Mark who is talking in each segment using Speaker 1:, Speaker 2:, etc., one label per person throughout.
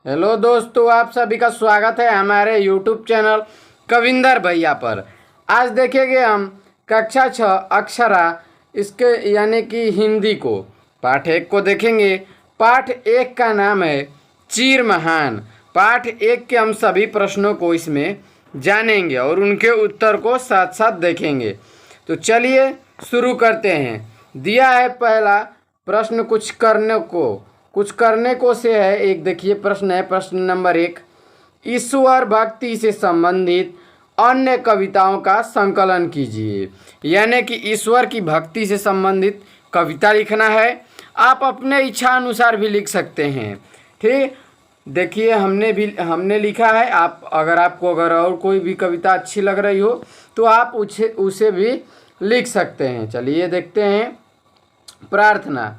Speaker 1: Hello दोस्तों, आप सभी का स्वागत है हमारे यूट्यूब चैनल कविंदर भैया पर। आज देखेंगे हम कक्षा 6 अक्षरा इसके यानी कि हिंदी को पाठ 1 को देखेंगे। पाठ 1 का नाम है चीर महान। पाठ 1 के हम सभी प्रश्नों को इसमें जानेंगे और उनके उत्तर को साथ साथ देखेंगे। तो चलिए शुरू करते हैं। दिया है पहला प्रश्न कुछ करने को से है। एक देखिए प्रश्न है, प्रश्न नंबर 1, ईश्वर भक्ति से संबंधित अन्य कविताओं का संकलन कीजिए। यानी कि ईश्वर की भक्ति से संबंधित कविता लिखना है। आप अपने इच्छा अनुसार भी लिख सकते हैं। ठीक, देखिए हमने लिखा है। आप अगर और कोई भी कविता अच्छी लग रही हो तो आप उसे भी लिख सकते हैं। चलिए देखते हैं। प्रार्थना।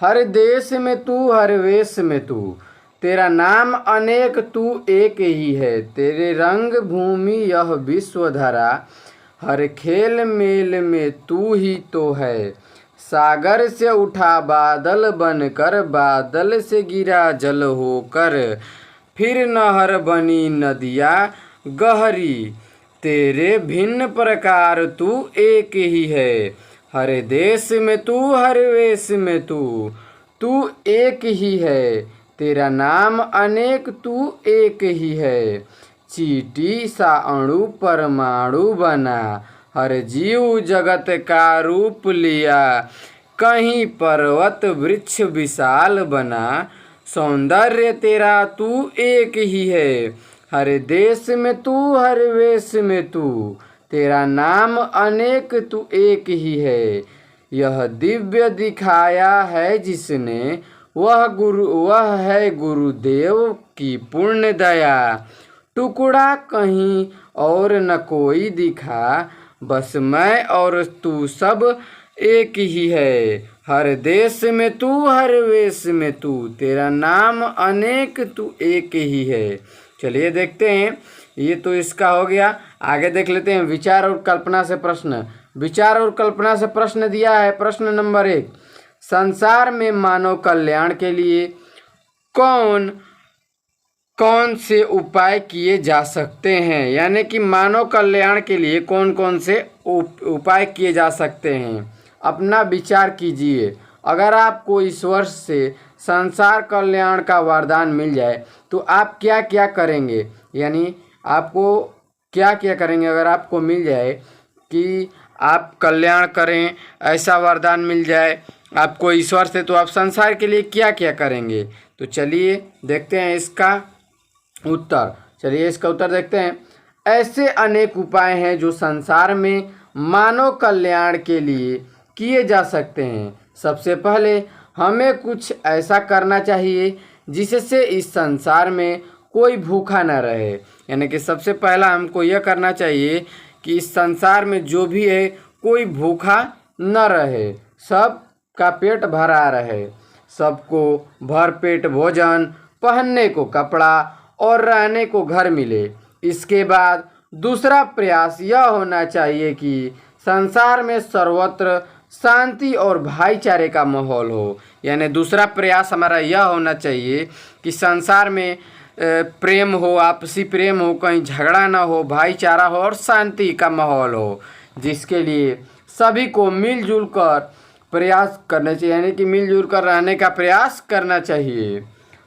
Speaker 1: हर देश में तू, हर वेश में तू, तेरा नाम अनेक तू एक ही है। तेरे रंग भूमि यह विश्व धरा, हर खेल मेल में तू ही तो है। सागर से उठा बादल बनकर, बादल से गिरा जल होकर, फिर नहर बनी नदियाँ गहरी, तेरे भिन्न प्रकार तू एक ही है। हर देश में तू, हर वेश में तू, तू एक ही है। तेरा नाम अनेक तू एक ही है। चींटी सा अणु परमाणु बना, हर जीव जगत का रूप लिया। कहीं पर्वत वृक्ष विशाल बना, सौंदर्य तेरा तू एक ही है। हर देश में तू, हर वेश में तू, तेरा नाम अनेक तू एक ही है। यह दिव्य दिखाया है जिसने, वह है गुरुदेव की पूर्ण दया। टुकड़ा कहीं और न कोई दिखा, बस मैं और तू सब एक ही है। हर देश में तू, हर वेश में तू, तेरा नाम अनेक तू एक ही है। चलिए देखते हैं। ये तो इसका हो गया। आगे देख लेते हैं विचार और कल्पना से प्रश्न। विचार और कल्पना से प्रश्न दिया है। प्रश्न नंबर 1, संसार में मानव कल्याण के लिए कौन कौन से उपाय किए जा सकते हैं। यानी कि मानव कल्याण के लिए कौन कौन से उपाय किए जा सकते हैं। अपना विचार कीजिए। अगर आपको ईश्वर से संसार कल्याण का वरदान मिल जाए तो आप क्या क्या करेंगे। यानी आपको क्या क्या करेंगे अगर आपको मिल जाए कि आप कल्याण करें, ऐसा वरदान मिल जाए आपको ईश्वर से, तो आप संसार के लिए क्या क्या करेंगे। तो चलिए देखते हैं इसका उत्तर देखते हैं। ऐसे अनेक उपाय हैं जो संसार में मानव कल्याण के लिए किए जा सकते हैं। सबसे पहले हमें कुछ ऐसा करना चाहिए जिससे इस संसार में कोई भूखा न रहे। यानी कि सबसे पहला हमको यह करना चाहिए कि इस संसार में जो भी है कोई भूखा न रहे, सब का पेट भरा रहे, सबको भरपेट भोजन, पहनने को कपड़ा और रहने को घर मिले। इसके बाद दूसरा प्रयास यह होना चाहिए कि संसार में सर्वत्र शांति और भाईचारे का माहौल हो। यानी दूसरा प्रयास हमारा यह होना चाहिए कि संसार में प्रेम हो, आपसी प्रेम हो, कहीं झगड़ा ना हो, भाईचारा हो और शांति का माहौल हो, जिसके लिए सभी को मिलजुल कर प्रयास करना चाहिए। यानी कि मिलजुल कर रहने का प्रयास करना चाहिए।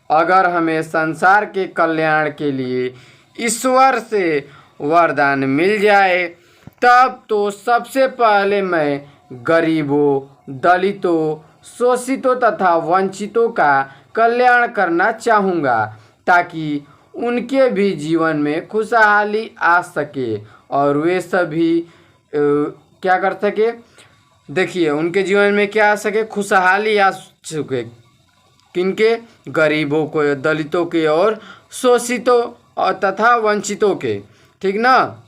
Speaker 1: अगर हमें संसार के कल्याण के लिए ईश्वर से वरदान मिल जाए तब तो सबसे पहले मैं गरीबों, दलितों, शोषितों तथा वंचितों का कल्याण करना चाहूँगा ताकि उनके भी जीवन में खुशहाली आ सके और वे सभी क्या कर सके। देखिए उनके जीवन में क्या आ सके, खुशहाली आ सके। किनके? गरीबों को, दलितों के और शोषितों और तथा वंचितों के। ठीक ना।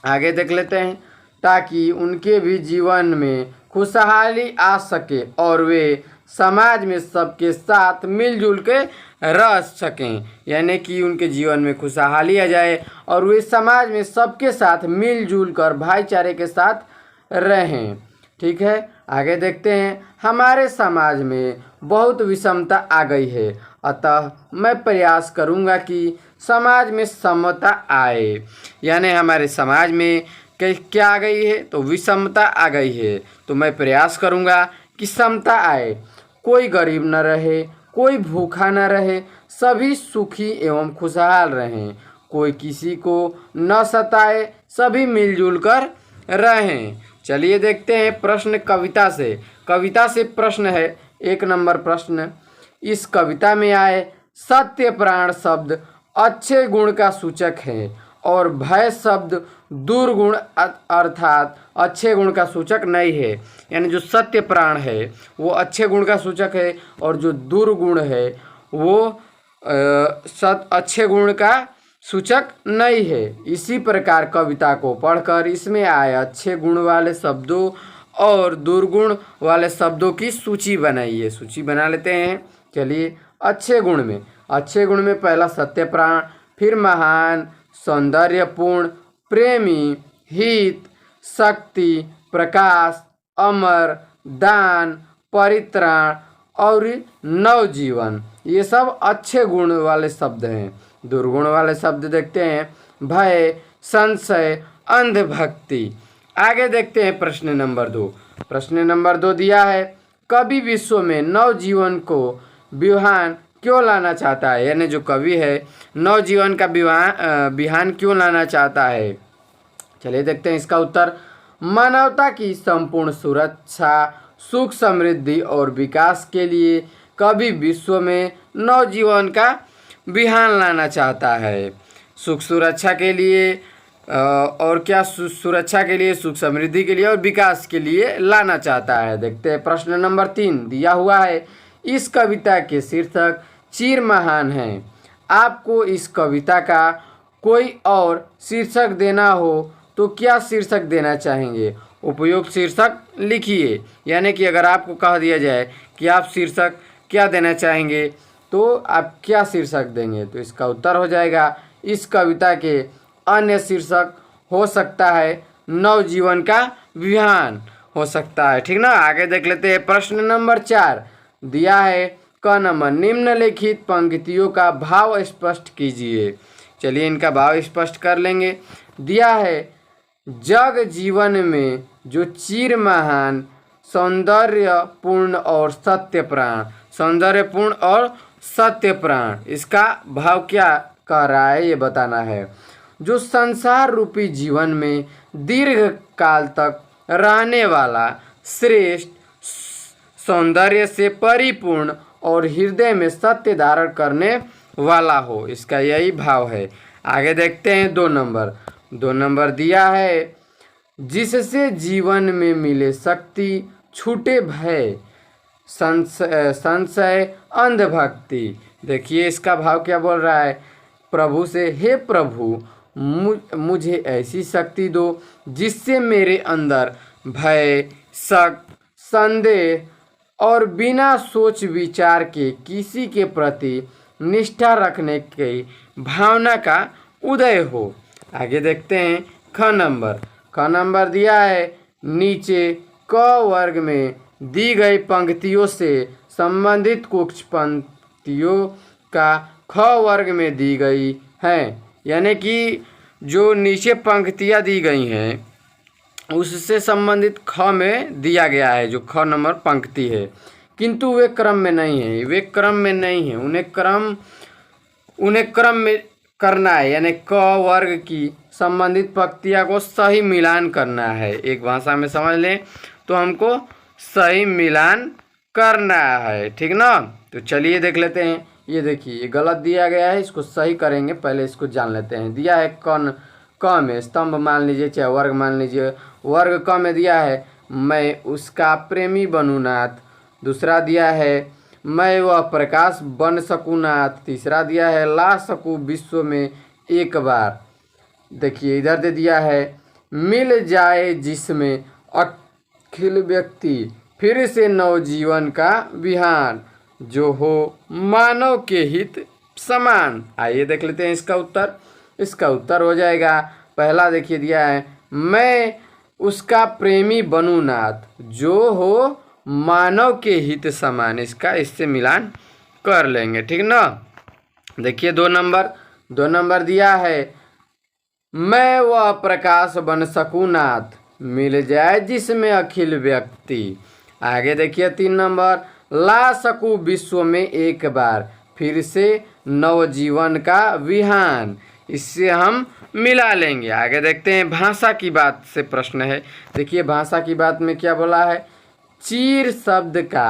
Speaker 1: आगे देख लेते हैं। ताकि उनके भी जीवन में खुशहाली आ सके और वे समाज में सबके साथ मिलजुल के रह सकें। यानी कि उनके जीवन में खुशहाली आ जाए और वे समाज में सबके साथ मिलजुल कर भाईचारे के साथ रहें। ठीक है, आगे देखते हैं। हमारे समाज में बहुत विषमता आ गई है। अतः मैं प्रयास करूँगा कि समाज में समता आए। यानी हमारे समाज में क्या आ गई है, तो विषमता आ गई है, तो मैं प्रयास करूँगा कि समता आए। कोई गरीब न रहे, कोई भूखा न रहे, सभी सुखी एवं खुशहाल रहें। कोई किसी को न सताए, सभी मिलजुल कर रहें। चलिए देखते हैं प्रश्न कविता से। कविता से प्रश्न है 1 नंबर प्रश्न। इस कविता में आए सत्य प्राण शब्द अच्छे गुण का सूचक है और भय शब्द दुर्गुण अर्थात अच्छे गुण का सूचक नहीं है। यानी जो सत्य प्राण है वो अच्छे गुण का सूचक है और जो दुर्गुण है वो अच्छे गुण का सूचक नहीं है। इसी प्रकार कविता को पढ़कर इसमें आए अच्छे गुण वाले शब्दों और दुर्गुण वाले शब्दों की सूची बनाइए। सूची बना लेते हैं। चलिए अच्छे गुण में पहला सत्य प्राण, फिर महान, सौंदर्यपूर्ण, प्रेमी, हित, शक्ति, प्रकाश, अमर, दान, परित्राण और नवजीवन, ये सब अच्छे गुण वाले शब्द हैं। दुर्गुण वाले शब्द देखते हैं भय, संशय, अंधभक्ति। आगे देखते हैं प्रश्न नंबर 2। प्रश्न नंबर 2 दिया है कवि विश्व में नवजीवन को बिहान क्यों लाना चाहता है। यानी जो कवि है नवजीवन का बिहान क्यों लाना चाहता है। चलिए देखते हैं इसका उत्तर। मानवता की संपूर्ण सुरक्षा, सुख, समृद्धि और विकास के लिए कवि विश्व में नवजीवन का बिहान लाना चाहता है। सुख सुरक्षा के लिए और क्या सुरक्षा के लिए, सुख समृद्धि के लिए और विकास के लिए लाना चाहता है। देखते हैं प्रश्न नंबर 3 दिया हुआ है इस कविता के शीर्षक चिर महान है। आपको इस कविता का कोई और शीर्षक देना हो तो क्या शीर्षक देना चाहेंगे। उपयुक्त शीर्षक लिखिए। यानी कि अगर आपको कह दिया जाए कि आप शीर्षक क्या देना चाहेंगे तो आप क्या शीर्षक देंगे, तो इसका उत्तर हो जाएगा इस कविता के अन्य शीर्षक हो सकता है नवजीवन का बिहान हो सकता है। ठीक ना। आगे देख लेते हैं प्रश्न नंबर 4 दिया है क नंबर। निम्नलिखित पंक्तियों का भाव स्पष्ट कीजिए। चलिए इनका भाव स्पष्ट कर लेंगे। दिया है जग जीवन में जो चिर महान, सौंदर्यपूर्ण और सत्य प्राण। सौंदर्यपूर्ण और सत्य प्राण, इसका भाव क्या कह रहा है ये बताना है। जो संसार रूपी जीवन में दीर्घ काल तक रहने वाला, श्रेष्ठ, सौंदर्य से परिपूर्ण और हृदय में सत्य धारण करने वाला हो, इसका यही भाव है। आगे देखते हैं 2 नंबर। 2 नंबर दिया है जिससे जीवन में मिले शक्ति, छूटे भय, संशय, अंधभक्ति। देखिए इसका भाव क्या बोल रहा है। प्रभु से हे प्रभु मुझे ऐसी शक्ति दो जिससे मेरे अंदर भय, शक, संदेह और बिना सोच विचार के किसी के प्रति निष्ठा रखने की भावना का उदय हो। आगे देखते हैं ख नंबर। ख नंबर दिया है नीचे क वर्ग में दी गई पंक्तियों से संबंधित कुछ पंक्तियों का ख वर्ग में दी गई हैं। यानी कि जो नीचे पंक्तियां दी गई हैं उससे संबंधित ख में दिया गया है जो ख नंबर पंक्ति है, किंतु वे क्रम में नहीं है। वे क्रम में नहीं है, उन्हें क्रम में करना है। यानी क वर्ग की संबंधित पंक्तियां को सही मिलान करना है। एक भाषा में समझ लें तो हमको सही मिलान करना है। ठीक ना। तो चलिए देख लेते हैं। ये देखिए ये गलत दिया गया है, इसको सही करेंगे। पहले इसको जान लेते हैं। दिया है क में स्तंभ मान लीजिए चाहे वर्ग मान लीजिए। वर्ग क में दिया है मैं उसका प्रेमी बनूं नाथ। दूसरा दिया है मैं वह प्रकाश बन सकूं नाथ। तीसरा दिया है ला सकूं विश्व में एक बार। देखिए इधर दे दिया है मिल जाए जिसमें अखिल व्यक्ति, फिर से नवजीवन का विहान, जो हो मानव के हित समान। आइए देख लेते हैं इसका उत्तर। इसका उत्तर हो जाएगा पहला देखिए दिया है मैं उसका प्रेमी बनूं नाथ, जो हो मानव के हित समान। इसका इससे मिलान कर लेंगे, ठीक ना। देखिए 2 नंबर दिया है, मैं वह प्रकाश बन सकूं नाथ, मिल जाए जिसमें अखिल व्यक्ति। आगे देखिए 3 नंबर, ला सकूं विश्व में एक बार, फिर से नवजीवन का विहान। इससे हम मिला लेंगे। आगे देखते हैं, भाषा की बात से प्रश्न है। देखिए भाषा की बात में क्या बोला है, चीर शब्द का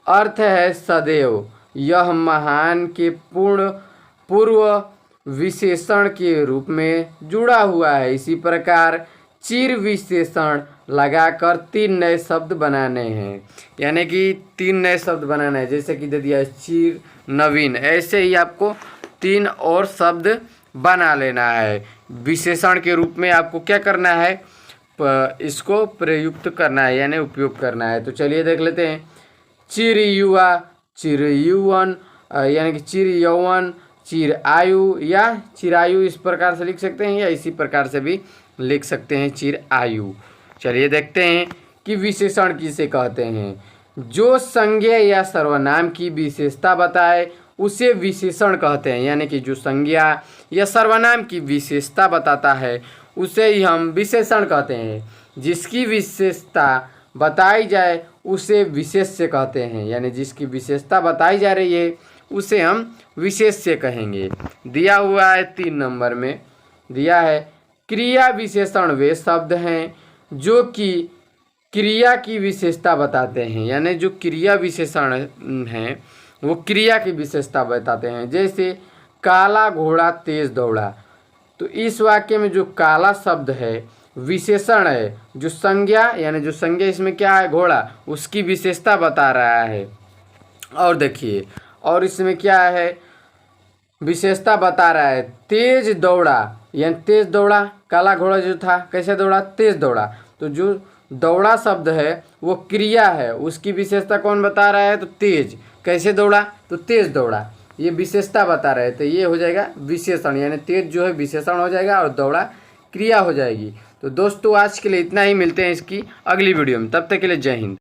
Speaker 1: अर्थ है सदैव, यह महान के पूर्व विशेषण के रूप में जुड़ा हुआ है। इसी प्रकार चिर विशेषण लगाकर 3 नए शब्द बनाने हैं, यानी कि 3 नए शब्द बनाना है। जैसे कि दे दिया चिर, नवीन, ऐसे ही आपको 3 और शब्द बना लेना है। विशेषण के रूप में आपको क्या करना है, इसको प्रयुक्त करना है, यानी उपयोग करना है। तो चलिए देख लेते हैं, चिर युवा, चिर यौवन, यानी कि चिर यौवन, चिर आयु या चिरायु, इस प्रकार से लिख सकते हैं, या इसी प्रकार से भी लिख सकते हैं, चिर आयु। चलिए देखते हैं कि विशेषण किसे कहते हैं। जो संज्ञा या सर्वनाम की विशेषता बताए उसे विशेषण कहते हैं, यानी कि जो संज्ञा या सर्वनाम की विशेषता बताता है उसे ही हम विशेषण कहते हैं। जिसकी विशेषता बताई जाए उसे विशेष्य कहते हैं, यानी जिसकी विशेषता बताई जा रही है उसे हम विशेष्य कहेंगे। दिया हुआ है 3 नंबर में, दिया है क्रिया विशेषण वे शब्द हैं जो कि क्रिया की विशेषता बताते हैं, यानी जो क्रिया विशेषण हैं वो क्रिया की विशेषता बताते हैं। जैसे काला घोड़ा तेज दौड़ा, तो इस वाक्य में जो काला शब्द है विशेषण है, जो संज्ञा, यानी जो संज्ञा इसमें क्या है, घोड़ा, उसकी विशेषता बता रहा है। और देखिए, और इसमें क्या है, विशेषता बता रहा है तेज दौड़ा, यानी तेज दौड़ा, काला घोड़ा जो था कैसे दौड़ा, तेज दौड़ा। तो जो दौड़ा शब्द है वो क्रिया है, उसकी विशेषता कौन बता रहा है, तो तेज। कैसे दौड़ा, तो तेज दौड़ा, ये विशेषता बता रहे हैं। तो ये हो जाएगा विशेषण, यानी तेज जो है विशेषण हो जाएगा और दौड़ा क्रिया हो जाएगी। तो दोस्तों आज के लिए इतना ही, मिलते हैं इसकी अगली वीडियो में, तब तक के लिए जय हिंद।